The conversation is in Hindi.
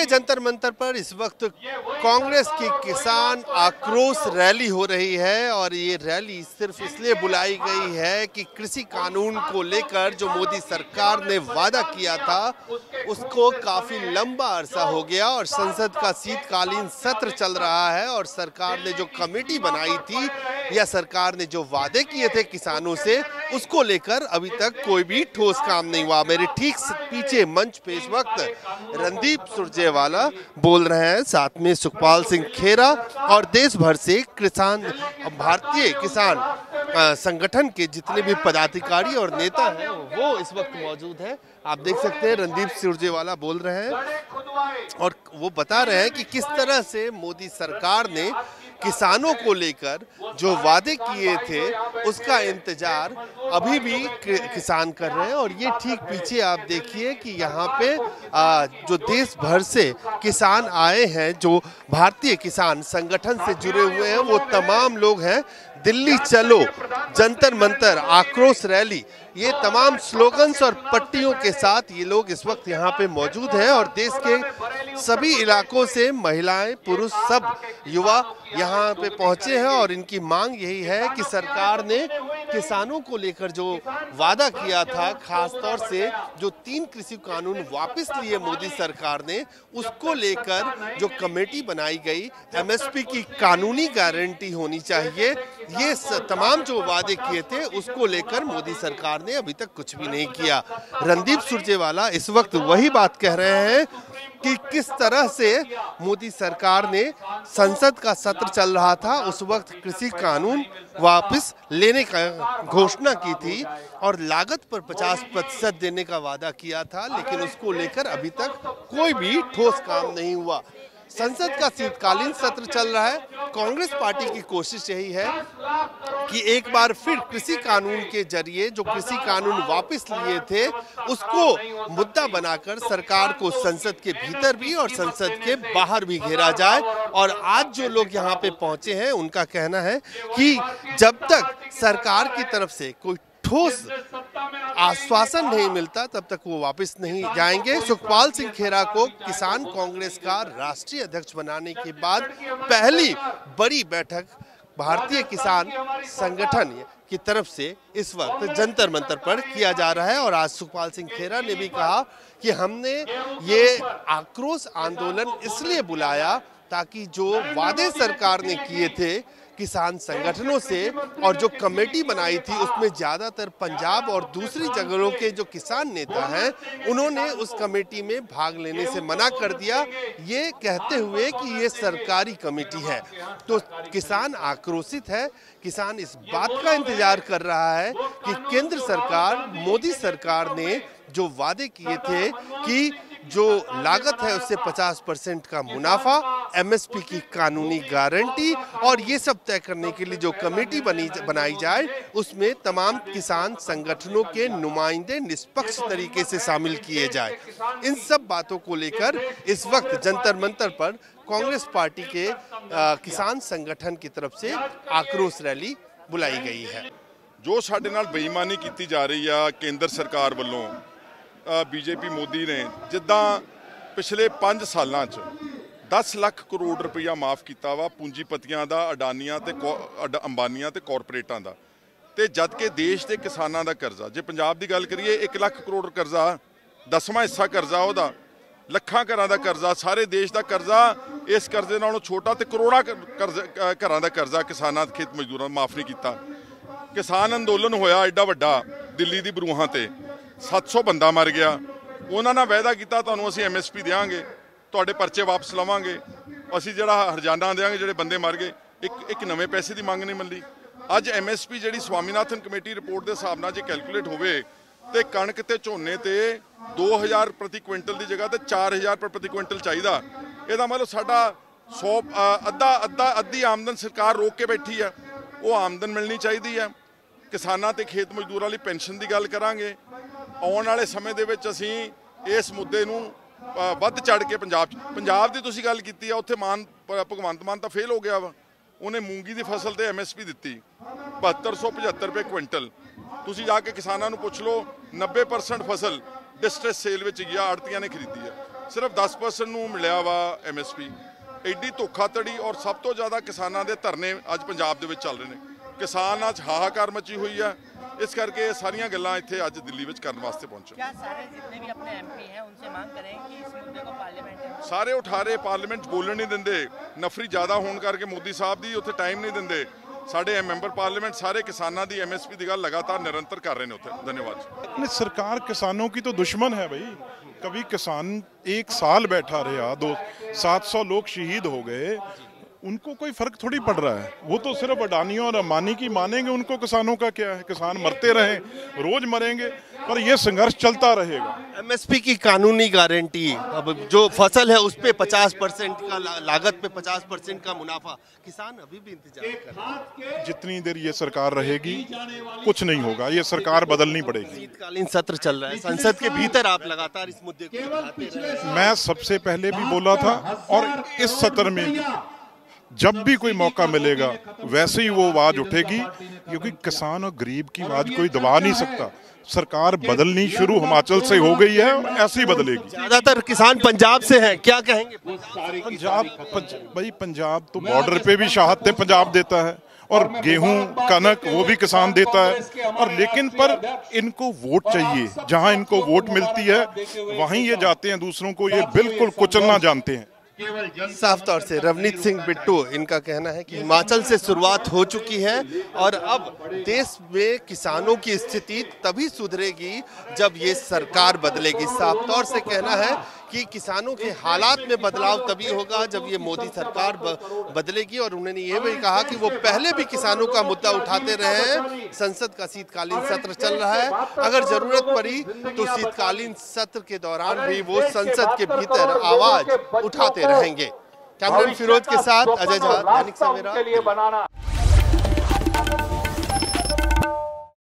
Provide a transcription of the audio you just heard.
जंतर मंतर पर इस वक्त कांग्रेस की किसान आक्रोश रैली हो रही है और ये रैली सिर्फ इसलिए बुलाई गई है कि कृषि कानून को लेकर जो मोदी सरकार ने वादा किया था उसको काफी लंबा अरसा हो गया और संसद का शीतकालीन सत्र चल रहा है और सरकार ने जो कमेटी बनाई थी या सरकार ने जो वादे किए थे किसानों से उसको लेकर अभी तक कोई भी ठोस काम नहीं हुआ। मेरे ठीक पीछे मंच पे इस वक्त रणदीप सुरजेवाला बोल रहे हैं, साथ में सुखपाल सिंह खेरा और देश भर से किसान भारतीय किसान संगठन के जितने भी पदाधिकारी और नेता हैं वो इस वक्त मौजूद हैं। आप देख सकते हैं रणदीप सुरजेवाला बोल रहे हैं और वो बता रहे हैं कि किस तरह से मोदी सरकार ने किसानों को लेकर जो वादे किए थे उसका इंतजार अभी भी किसान कर रहे हैं। और ये ठीक पीछे आप देखिए कि यहाँ पे जो देश भर से किसान आए हैं, जो भारतीय किसान संगठन से जुड़े हुए हैं, वो तमाम लोग हैं। दिल्ली चलो, जंतर मंतर, आक्रोश रैली, ये तमाम स्लोगन्स और पट्टियों के साथ ये लोग इस वक्त यहाँ पे मौजूद हैं और देश के सभी इलाकों से महिलाएं, पुरुष, सब युवा यहाँ पे पहुंचे हैं और इनकी मांग यही है कि सरकार ने किसानों को लेकर जो वादा किया था, खासतौर से जो 3 कृषि कानून वापस लिए मोदी सरकार ने, उसको लेकर जो कमेटी बनाई गई, एमएसपी की कानूनी गारंटी होनी चाहिए, ये तमाम जो वादे किए थे उसको लेकर मोदी सरकार ने अभी तक कुछ भी नहीं किया। रणदीप सुरजेवाला इस वक्त वही बात कह रहे हैं कि किस तरह से मोदी सरकार ने संसद का सत्र चल रहा था उस वक्त कृषि कानून वापस लेने का घोषणा की थी और लागत पर 50% देने का वादा किया था, लेकिन उसको लेकर अभी तक कोई भी ठोस काम नहीं हुआ। संसद का शीतकालीन सत्र चल रहा है। कांग्रेस पार्टी की कोशिश यही है कि एक बार फिर कृषि कानून के जरिए जो कृषि कानून वापस लिए थे उसको मुद्दा बनाकर सरकार को संसद के भीतर भी और संसद के बाहर भी घेरा जाए। और आज जो लोग यहाँ पे पहुंचे हैं उनका कहना है कि जब तक सरकार की तरफ से कोई ठोस आश्वासन नहीं मिलता तब तक वो वापस नहीं जाएंगे। सुखपाल सिंह खेरा को किसान कांग्रेस का राष्ट्रीय अध्यक्ष बनाने के बाद पहली बड़ी बैठक भारतीय किसान संगठन की तरफ से इस वक्त जंतर मंतर पर किया जा रहा है और आज सुखपाल सिंह खेरा ने भी कहा कि हमने ये आक्रोश आंदोलन इसलिए बुलाया ताकि जो वादे सरकार ने किए थे किसान संगठनों से और जो कमेटी बनाई थी उसमें ज्यादातर पंजाब और दूसरी जगहों के जो किसान नेता हैं उन्होंने उस कमेटी में भाग लेने से मना कर दिया, ये कहते हुए कि ये सरकारी कमेटी है। तो किसान आक्रोशित है। किसान इस बात का इंतजार कर रहा है कि केंद्र सरकार, मोदी सरकार ने जो वादे किए थे कि जो लागत है उससे 50% का मुनाफा, एमएसपी की कानूनी गारंटी और ये सब तय करने के लिए जो कमेटी बनाई जाए उसमें तमाम किसान संगठनों के नुमाइंदे निष्पक्ष तरीके से शामिल किए जाए। इन सब बातों को लेकर इस वक्त जंतर मंतर पर कांग्रेस पार्टी के किसान संगठन की तरफ से आक्रोश रैली बुलाई गई है। जो साडे नाल बेईमानी की जा रही है केंद्र सरकार वालों, बीजेपी मोदी ने जिद्दां पिछले 5 सालों 10 लाख करोड़ रुपया माफ़ किया वा पूंजीपतियों का, अडानिया ते अंबानिया ते कॉरपोरेटां दा, ते जद के देश के किसानों का कर्जा, जे पंजाब की गल करिए 1 लाख करोड़ कर्जा, 10वां हिस्सा कर्जा उहदा, ਲੱਖਾਂ ਘਰਾਂ ਦਾ ਕਰਜ਼ਾ, ਸਾਰੇ ਦੇਸ਼ ਦਾ ਕਰਜ਼ਾ, ਇਸ ਕਰਜ਼ੇ ਨਾਲੋਂ ਛੋਟਾ ਤੇ ਕਰੋੜਾਂ ਘਰਾਂ ਦਾ ਕਰਜ਼ਾ ਕਿਸਾਨਾਂ ਤੇ ਖੇਤ ਮਜ਼ਦੂਰਾਂ ਮਾਫ ਨਹੀਂ ਕੀਤਾ। ਕਿਸਾਨ ਅੰਦੋਲਨ ਹੋਇਆ ਐਡਾ ਵੱਡਾ ਦਿੱਲੀ ਦੀ ਬਰੂਹਾਂ ਤੇ, 700 ਬੰਦਾ ਮਰ ਗਿਆ। ਉਹਨਾਂ ਨਾਲ ਵਾਅਦਾ ਕੀਤਾ ਤੁਹਾਨੂੰ ਅਸੀਂ ਐਮਐਸਪੀ ਦੇਵਾਂਗੇ, ਤੁਹਾਡੇ ਪਰਚੇ ਵਾਪਸ ਲਵਾਂਗੇ, ਅਸੀਂ ਜਿਹੜਾ ਹਰਜਾਨਾ ਦੇਵਾਂਗੇ ਜਿਹੜੇ ਬੰਦੇ ਮਰ ਗਏ। ਇੱਕ ਨਵੇਂ ਪੈਸੇ ਦੀ ਮੰਗ ਨਹੀਂ ਮਿਲਦੀ। ਅੱਜ ਐਮਐਸਪੀ ਜਿਹੜੀ ਸਵਾਮੀਨਾਥਨ ਕਮੇਟੀ ਰਿਪੋਰਟ ਦੇ ਹਿਸਾਬ ਨਾਲ ਜੇ ਕੈਲਕੂਲੇਟ ਹੋਵੇ ਤੇ ਕਣਕ ਤੇ ਝੋਨੇ ਤੇ 2000 प्रति क्विंटल की जगह तो 4000 प्रति क्विंटल चाहिए। यदा मतलब साडा 100 अद्धी आमदन सरकार रोक के बैठी है, वो आमदन मिलनी चाहिए है। किसानों ते खेत मजदूरों की पेंशन की गल करांगे। आने वाले समय दे विच असीं इस मुद्दे नूं वध चढ़ के पंजाब की तुसीं गल कीती है, उत्थे भगवंत मान तो फेल हो गया वा। उन्हें मूंगी की फसल ते MSP दित्ती 7275 रुपये क्विंटल। तुसीं जाके किसानों नूं पुछ लो, 90% फसल डिस्ट्रेस सेल में गया, आड़तियां ने खरीदी है। ਸਿਰਫ 10% ਨੂੰ ਮਿਲਿਆ ਵਾ MSP। ਐਡੀ ਧੋਖਾਧੜੀ ਔਰ ਸਭ ਤੋਂ ਜ਼ਿਆਦਾ ਕਿਸਾਨਾਂ ਦੇ ਧਰਨੇ ਅੱਜ ਪੰਜਾਬ ਦੇ ਵਿੱਚ ਚੱਲ ਰਹੇ ਨੇ। ਕਿਸਾਨ ਅੱਜ ਹਾਹਾਕਾਰ ਮਚੀ ਹੋਈ ਹੈ। इस करके सारिया गल्लां इत्थे अज दिल्ली विच करन वास्ते पहुंचे। क्या सारे जितने भी अपने MP हैं उनसे मांग करें कि इस मुद्दे को पार्लियामेंट में सारे उठा रहे, पार्लियामेंट बोलण नहीं दिंदे, नफरी ज़्यादा होने करके मोदी साहब दी उत्थे टाइम नहीं दिंदे। साढ़े मैंबर पार्लियामेंट सारे किसानों की MSP की गल लगातार निरंतर कर रहे हैं उत्थे। धन्यवाद। सरकार किसानों की तो दुश्मन है भाई। कभी किसान 1 साल बैठा रहा, 700 लोग शहीद हो गए, उनको कोई फर्क थोड़ी पड़ रहा है। वो तो सिर्फ अडानियों और अंबानी की मानेंगे, उनको किसानों का क्या है। किसान मरते रहे, रोज मरेंगे, पर ये संघर्ष चलता रहेगा। MSP की कानूनी गारंटी, अब जो फसल है उस पे 50% का लागत पे 50% का मुनाफा, किसान अभी भी इंतजार कर रहे हैं। जितनी देर ये सरकार रहेगी कुछ नहीं होगा, ये सरकार बदलनी पड़ेगी। शीतकालीन सत्र चल रहा है, संसद के भीतर आप लगातार इस मुद्दे को उठाते रहे। मैं सबसे पहले भी बोला था और इस सत्र में जब भी कोई मौका मिलेगा वैसे ही वो आवाज उठेगी, क्योंकि किसान और गरीब की आवाज कोई दबा नहीं सकता। सरकार बदलनी शुरू हिमाचल से हो गई है और ऐसे ही बदलेगी। ज्यादातर किसान पंजाब से हैं, क्या कहेंगे? भाई पंजाब तो बॉर्डर पे भी शहादतें पंजाब देता है, और गेहूं कनक वो भी किसान देता है। और लेकिन पर इनको वोट चाहिए, जहां इनको वोट मिलती है वहीं ये जाते हैं, दूसरों को ये बिल्कुल कुचलना जानते हैं। साफ तौर से रवनीत सिंह बिट्टू, इनका कहना है कि हिमाचल से शुरुआत हो चुकी है और अब देश में किसानों की स्थिति तभी सुधरेगी जब ये सरकार बदलेगी। साफ तौर से कहना है कि किसानों के हालात में बदलाव तभी होगा जब ये मोदी सरकार बदलेगी। और उन्होंने ये भी कहा कि वो पहले भी किसानों का मुद्दा उठाते रहे हैं। संसद का शीतकालीन सत्र चल रहा है, अगर जरूरत पड़ी तो शीतकालीन सत्र के दौरान भी वो संसद के भीतर आवाज उठाते रहेंगे। कैमरामैन फिरोज के साथ अजय झा, दैनिक सवेरा।